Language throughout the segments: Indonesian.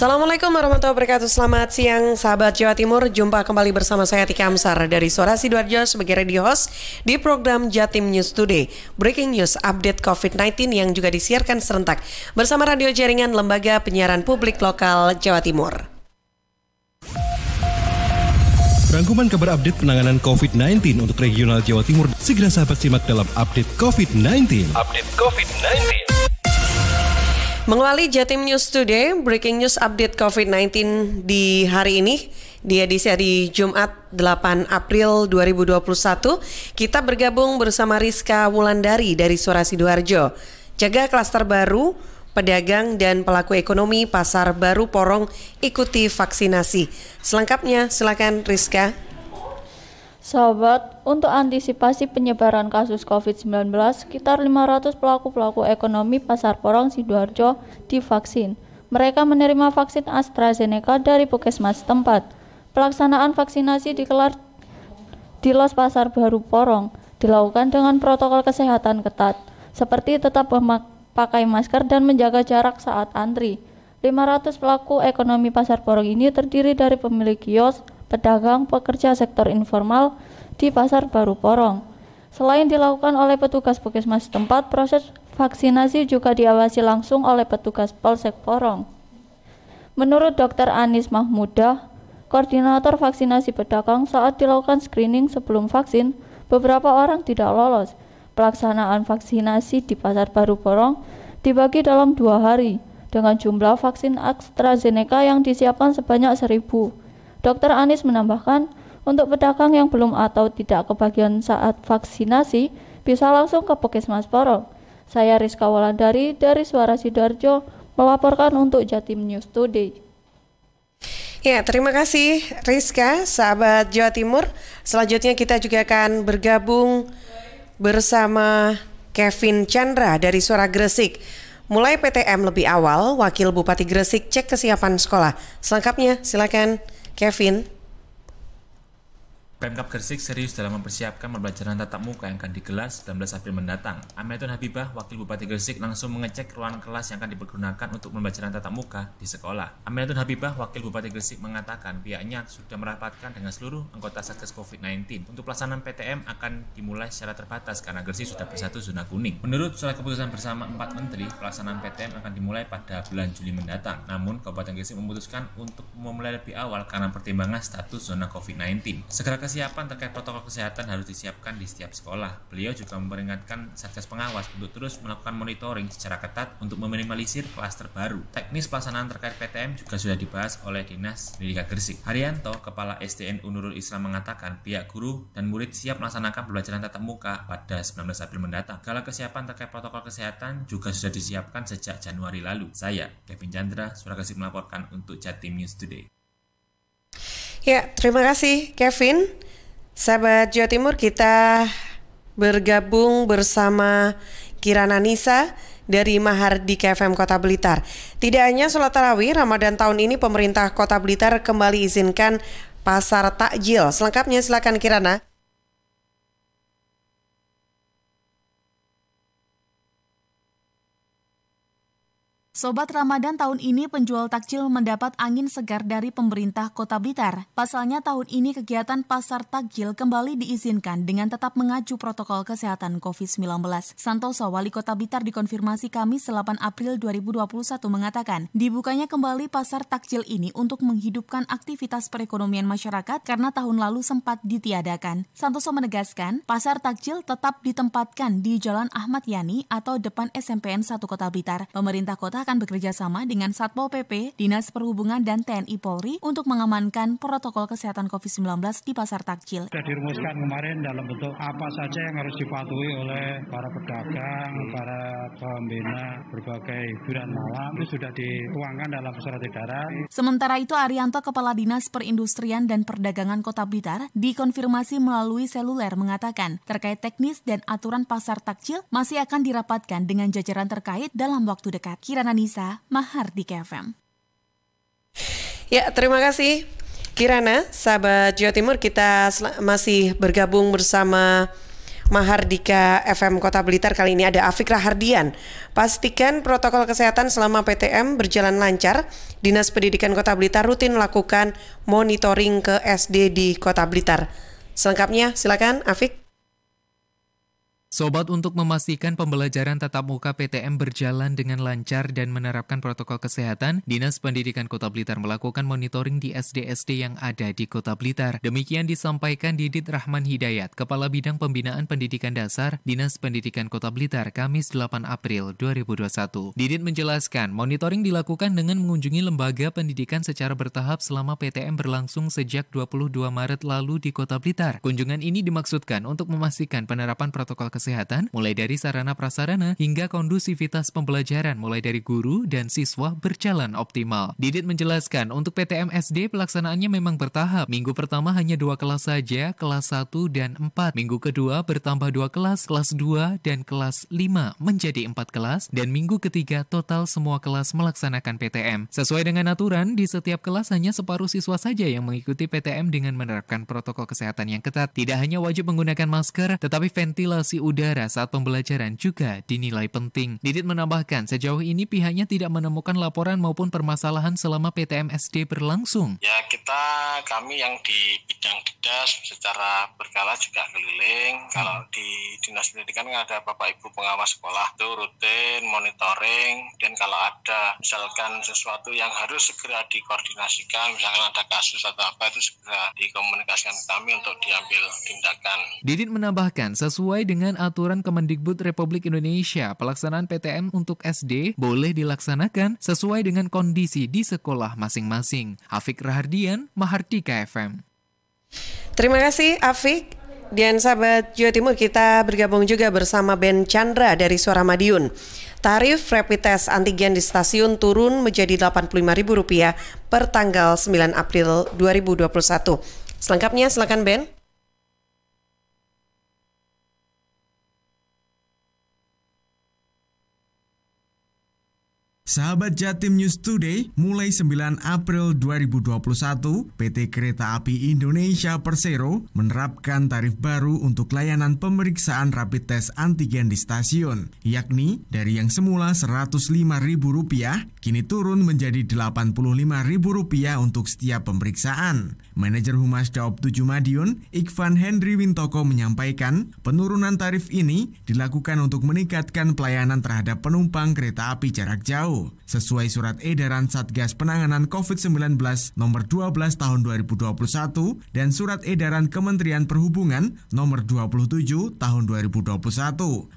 Assalamualaikum warahmatullahi wabarakatuh. Selamat siang sahabat Jawa Timur. Jumpa kembali bersama saya Tika Amsar dari Suara Sidoarjo sebagai radio host di program Jatim News Today. Breaking news update COVID-19 yang juga disiarkan serentak bersama radio jaringan Lembaga Penyiaran Publik Lokal Jawa Timur. Rangkuman kabar update penanganan COVID-19 untuk regional Jawa Timur segera sahabat simak dalam update COVID-19. Mengawali Jatim News Today, breaking news update COVID-19 di hari ini, di edisi hari Jumat 8 April 2021, kita bergabung bersama Rizka Wulandari dari Suara Sidoarjo. Jaga klaster baru, pedagang dan pelaku ekonomi Pasar Baru Porong ikuti vaksinasi. Selengkapnya silakan Rizka. Sahabat, untuk antisipasi penyebaran kasus COVID-19, sekitar 500 pelaku ekonomi Pasar Porong Sidoarjo divaksin. Mereka menerima vaksin AstraZeneca dari puskesmas setempat. Pelaksanaan vaksinasi dikelar di Los Pasar Baru Porong, dilakukan dengan protokol kesehatan ketat, seperti tetap memakai masker dan menjaga jarak saat antri. 500 pelaku ekonomi Pasar Porong ini terdiri dari pemilik kios, pedagang, pekerja sektor informal di Pasar Baru Porong. Selain dilakukan oleh petugas puskesmas setempat, proses vaksinasi juga diawasi langsung oleh petugas Polsek Porong. Menurut Dr. Anis Mahmudah, koordinator vaksinasi pedagang, saat dilakukan screening sebelum vaksin, beberapa orang tidak lolos. Pelaksanaan vaksinasi di Pasar Baru Porong dibagi dalam 2 hari, dengan jumlah vaksin AstraZeneca yang disiapkan sebanyak 1.000. Dr. Anis menambahkan, untuk pedagang yang belum atau tidak kebagian saat vaksinasi, bisa langsung ke Puskesmas Porong. Saya Rizka Wulandari dari Suara Sidoarjo melaporkan untuk Jatim News Today. Ya, terima kasih Rizka, sahabat Jawa Timur. Selanjutnya kita juga akan bergabung bersama Kevin Chandra dari Suara Gresik. Mulai PTM lebih awal, Wakil Bupati Gresik cek kesiapan sekolah. Selengkapnya silakan Kevin. Pemkab Gresik serius dalam mempersiapkan pembelajaran tatap muka yang akan digelar 19 April mendatang. Aminatun Habibah, Wakil Bupati Gresik, langsung mengecek ruangan kelas yang akan dipergunakan untuk pembelajaran tatap muka di sekolah. Aminatun Habibah, Wakil Bupati Gresik, mengatakan pihaknya sudah merapatkan dengan seluruh anggota Satgas COVID-19. Untuk pelaksanaan PTM akan dimulai secara terbatas karena Gresik sudah bersatu zona kuning. Menurut surat keputusan bersama 4 menteri, pelaksanaan PTM akan dimulai pada bulan Juli mendatang. Namun, Kabupaten Gresik memutuskan untuk memulai lebih awal karena pertimbangan status zona COVID-19. Segera kesiapan terkait protokol kesehatan harus disiapkan di setiap sekolah. Beliau juga memperingatkan Satgas Pengawas untuk terus melakukan monitoring secara ketat untuk meminimalisir klaster baru. Teknis pelaksanaan terkait PTM juga sudah dibahas oleh Dinas Pendidikan Gresik. Haryanto, Kepala SDN Nurul Islam, mengatakan pihak guru dan murid siap melaksanakan pembelajaran tatap muka pada 19 April mendatang. Segala kesiapan terkait protokol kesehatan juga sudah disiapkan sejak Januari lalu. Saya, Kevin Chandra, Suara Gresik melaporkan untuk Jatim News Today. Ya, terima kasih Kevin. Sahabat Jawa Timur, kita bergabung bersama Kirana Nisa dari Mahardika FM Kota Blitar. Tidak hanya sholat tarawih, Ramadan tahun ini pemerintah Kota Blitar kembali izinkan pasar takjil. Selengkapnya silakan Kirana. Sobat Ramadan, tahun ini penjual takjil mendapat angin segar dari pemerintah Kota Blitar. Pasalnya tahun ini kegiatan pasar takjil kembali diizinkan dengan tetap mengacu protokol kesehatan COVID-19. Santoso, Wali Kota Blitar, dikonfirmasi Kamis 8 April 2021 mengatakan, dibukanya kembali pasar takjil ini untuk menghidupkan aktivitas perekonomian masyarakat karena tahun lalu sempat ditiadakan. Santoso menegaskan, pasar takjil tetap ditempatkan di Jalan Ahmad Yani atau depan SMPN 1 Kota Blitar. Pemerintah kota akan bekerja sama dengan Satpol PP, Dinas Perhubungan, dan TNI Polri untuk mengamankan protokol kesehatan COVID-19 di pasar takjil. Sudah dirumuskan kemarin dalam bentuk apa saja yang harus dipatuhi oleh para pedagang, para pembina berbagai hiburan malam, itu sudah dituangkan dalam surat edaran. Sementara itu, Arianto, Kepala Dinas Perindustrian dan Perdagangan Kota Blitar, dikonfirmasi melalui seluler mengatakan terkait teknis dan aturan pasar takjil masih akan dirapatkan dengan jajaran terkait dalam waktu dekat. Kirana Nisa, Mahardika FM. Ya, terima kasih Kirana. Sahabat Jawa Timur, kita masih bergabung bersama Mahardika FM Kota Blitar. Kali ini ada Afik Rahardian. Pastikan protokol kesehatan selama PTM berjalan lancar. Dinas Pendidikan Kota Blitar rutin melakukan monitoring ke SD di Kota Blitar. Selengkapnya silakan Afik. Sobat, untuk memastikan pembelajaran tatap muka PTM berjalan dengan lancar dan menerapkan protokol kesehatan, Dinas Pendidikan Kota Blitar melakukan monitoring di SD-SD yang ada di Kota Blitar. Demikian disampaikan Didit Rahman Hidayat, Kepala Bidang Pembinaan Pendidikan Dasar Dinas Pendidikan Kota Blitar, Kamis 8 April 2021. Didit menjelaskan, monitoring dilakukan dengan mengunjungi lembaga pendidikan secara bertahap selama PTM berlangsung sejak 22 Maret lalu di Kota Blitar. Kunjungan ini dimaksudkan untuk memastikan penerapan protokol kesehatan mulai dari sarana prasarana hingga kondusivitas pembelajaran mulai dari guru dan siswa berjalan optimal. Didit menjelaskan untuk PTM SD pelaksanaannya memang bertahap. Minggu pertama hanya 2 kelas saja, kelas 1 dan 4. Minggu kedua bertambah 2 kelas 2 dan kelas 5 menjadi 4 kelas, dan minggu ketiga total semua kelas melaksanakan PTM. Sesuai dengan aturan, di setiap kelas hanya separuh siswa saja yang mengikuti PTM dengan menerapkan protokol kesehatan yang ketat. Tidak hanya wajib menggunakan masker, tetapi ventilasi udara saat pembelajaran juga dinilai penting. Didit menambahkan, sejauh ini pihaknya tidak menemukan laporan maupun permasalahan selama PTM SD berlangsung. Ya, kami yang di bidang didas secara berkala juga keliling. Kalau di Dinas Pendidikan ada Bapak Ibu pengawas sekolah, itu rutin monitoring, dan kalau ada misalkan sesuatu yang harus segera dikoordinasikan, misalkan ada kasus atau apa, itu segera dikomunikasikan ke kami untuk diambil tindakan. Didit menambahkan, sesuai dengan aturan Kemendikbud Republik Indonesia, pelaksanaan PTM untuk SD boleh dilaksanakan sesuai dengan kondisi di sekolah masing-masing. Afik Rahardian, Mahardika FM. Terima kasih Afik. Dan sahabat Jawa Timur, kita bergabung juga bersama Ben Chandra dari Suara Madiun. Tarif rapid test antigen di stasiun turun menjadi Rp85.000 per tanggal 9 April 2021. Selengkapnya silakan Ben. Sahabat Jatim News Today, mulai 9 April 2021, PT Kereta Api Indonesia Persero menerapkan tarif baru untuk layanan pemeriksaan rapid test antigen di stasiun, yakni dari yang semula Rp105.000, kini turun menjadi Rp85.000 untuk setiap pemeriksaan. Manajer Humas Daop 7 Madiun, Ikvan Henry Wintoko menyampaikan, penurunan tarif ini dilakukan untuk meningkatkan pelayanan terhadap penumpang kereta api jarak jauh. Sesuai surat edaran Satgas Penanganan COVID-19 nomor 12 tahun 2021 dan surat edaran Kementerian Perhubungan nomor 27 tahun 2021.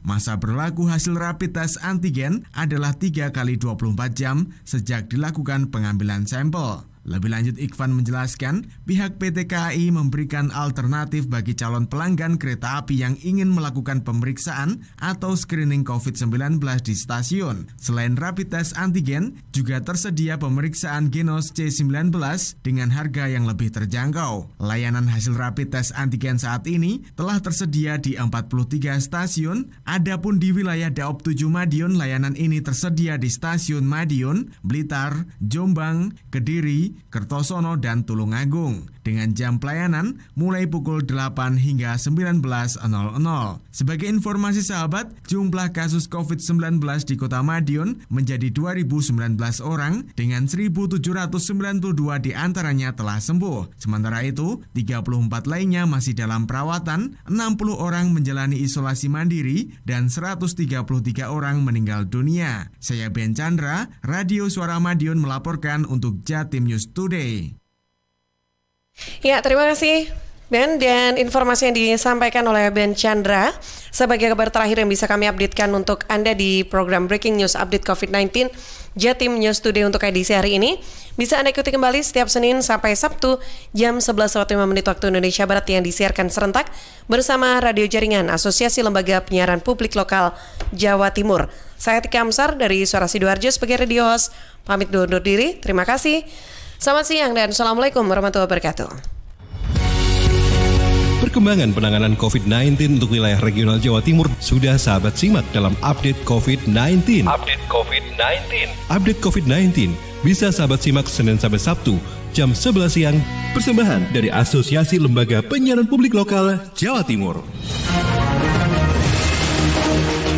Masa berlaku hasil rapid test antigen adalah 3 kali 24 jam sejak dilakukan pengambilan sampel. Lebih lanjut, Ikvan menjelaskan, pihak PT KAI memberikan alternatif bagi calon pelanggan kereta api yang ingin melakukan pemeriksaan atau screening COVID-19 di stasiun. Selain rapid test antigen, juga tersedia pemeriksaan Genos C19 dengan harga yang lebih terjangkau. Layanan hasil rapid test antigen saat ini telah tersedia di 43 stasiun, adapun di wilayah Daop 7 Madiun layanan ini tersedia di stasiun Madiun, Blitar, Jombang, Kediri, Kertosono, dan Tulungagung dengan jam pelayanan mulai pukul 8 hingga 19.00. Sebagai informasi sahabat, jumlah kasus COVID-19 di Kota Madiun menjadi 2.019 orang dengan 1.792 diantaranya telah sembuh. Sementara itu, 34 lainnya masih dalam perawatan, 60 orang menjalani isolasi mandiri, dan 133 orang meninggal dunia. Saya Ben Chandra, Radio Suara Madiun melaporkan untuk Jatim News Today. Ya, terima kasih Ben, dan informasi yang disampaikan oleh Ben Chandra sebagai kabar terakhir yang bisa kami updatekan untuk Anda di program Breaking News Update COVID-19 Jatim News Today untuk edisi hari ini. Bisa Anda ikuti kembali setiap Senin sampai Sabtu jam 11.05 waktu Indonesia Barat yang disiarkan serentak bersama Radio Jaringan Asosiasi Lembaga Penyiaran Publik Lokal Jawa Timur. Saya Tika Amsar dari Suara Sidoarjo sebagai radio host, pamit undur diri. Terima kasih. Selamat siang dan Assalamualaikum warahmatullahi wabarakatuh. Perkembangan penanganan COVID-19 untuk wilayah regional Jawa Timur sudah sahabat simak dalam Update COVID-19. Update COVID-19. Update COVID-19 bisa sahabat simak Senin sampai Sabtu jam 11 siang. Persembahan dari Asosiasi Lembaga Penyiaran Publik Lokal Jawa Timur. Bye.